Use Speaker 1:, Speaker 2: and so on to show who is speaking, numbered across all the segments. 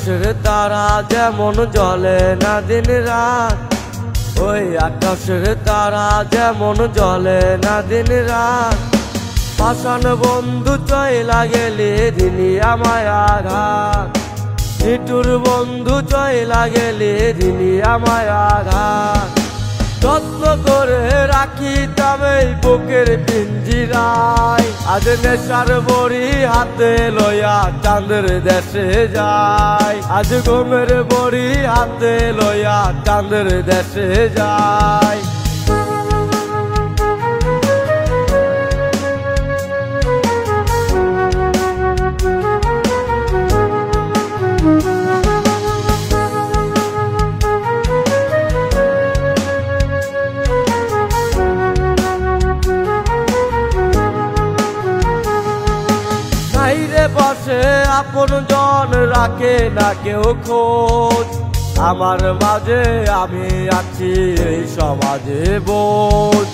Speaker 1: আকাশের তারা যেমন জ্বলে না দিন রাত, ওই আকাশের তারা যেমন জ্বলে না দিন রাত। পাষাণ বন্ধু চইলা গেলে দিলি আমায় আঘাত, নিঠুর বন্ধু চইলা গেলে দিলি আমায় আঘাত। যত্ন করে রাখি তবে বুকের পিঞ্জিরায়, আজ নেশার বড়ি হাতে লইয়া চাঁদের দেশে যায়, আজ ঘুমের বড়ি হাতে লইয়া চাঁদের দেশে যায়। পাশে আপন জন রাখে না কেউ খোঁজ, আমার মাঝে আমি আছি এই সমাজে বোঝ।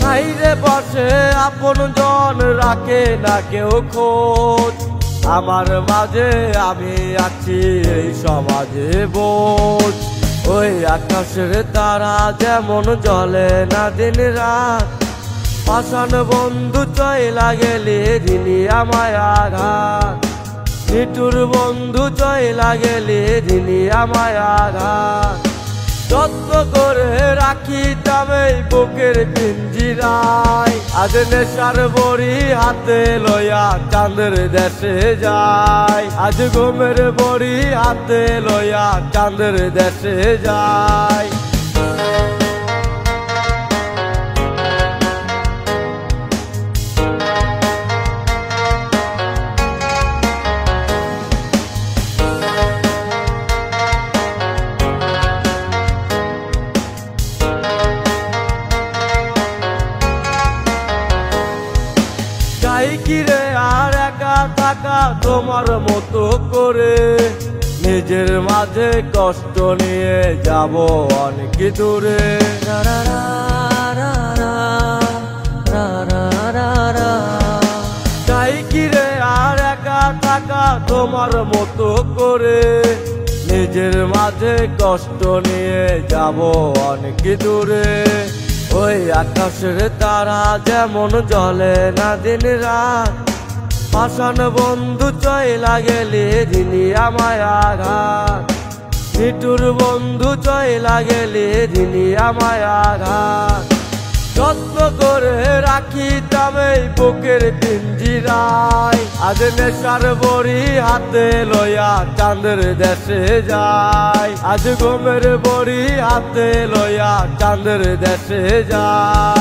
Speaker 1: বাইরে পাশে আপন জন রাখে না কেউ খোঁজ, আমার মাঝে আমি আছি এই সমাজে বোঝ। ওই আকাশের তারা যেমন জ্বলে না দিন রাত, পাষাণ বন্ধু চইলা গেলে দিলি আমায় আঘাত, নিঠুর বন্ধু চইলা গেলে দিলি আমায় আঘাত। যত্ন করে রাখি তবে বুকের পিঞ্জিরায়, আজ নেশার বড়ি হাতে লইয়া চাঁদের দেশে যায়, আজ ঘুমের বড়ি হাতে লইয়া চাঁদের দেশে যায়। কিরে আর একা থাকা তোমার মতো করে, নিজের মাঝে কষ্ট নিয়ে যাব অনেক দূরে। তাই কিরে আর একা থাকা তোমার মতো করে, নিজের মাঝে কষ্ট নিয়ে যাব অনেক দূরে। ওই আকাশের তারা যেমন জ্বলে না দিন রাত, পাষাণ বন্ধু চইলা গেলে দিলি আমায় আঘাত, নিঠুর বন্ধু চইলা গেলে দিলি আমায় আঘাত। যত্ন করে রাখি তবে বুকের পিঞ্জিরায়, আজ নেশার বড়ি হাতে লইয়া চাঁদের দেশে যায়, আজ ঘুমের বড়ি হাতে লইয়া চাঁদের দেশে যায়।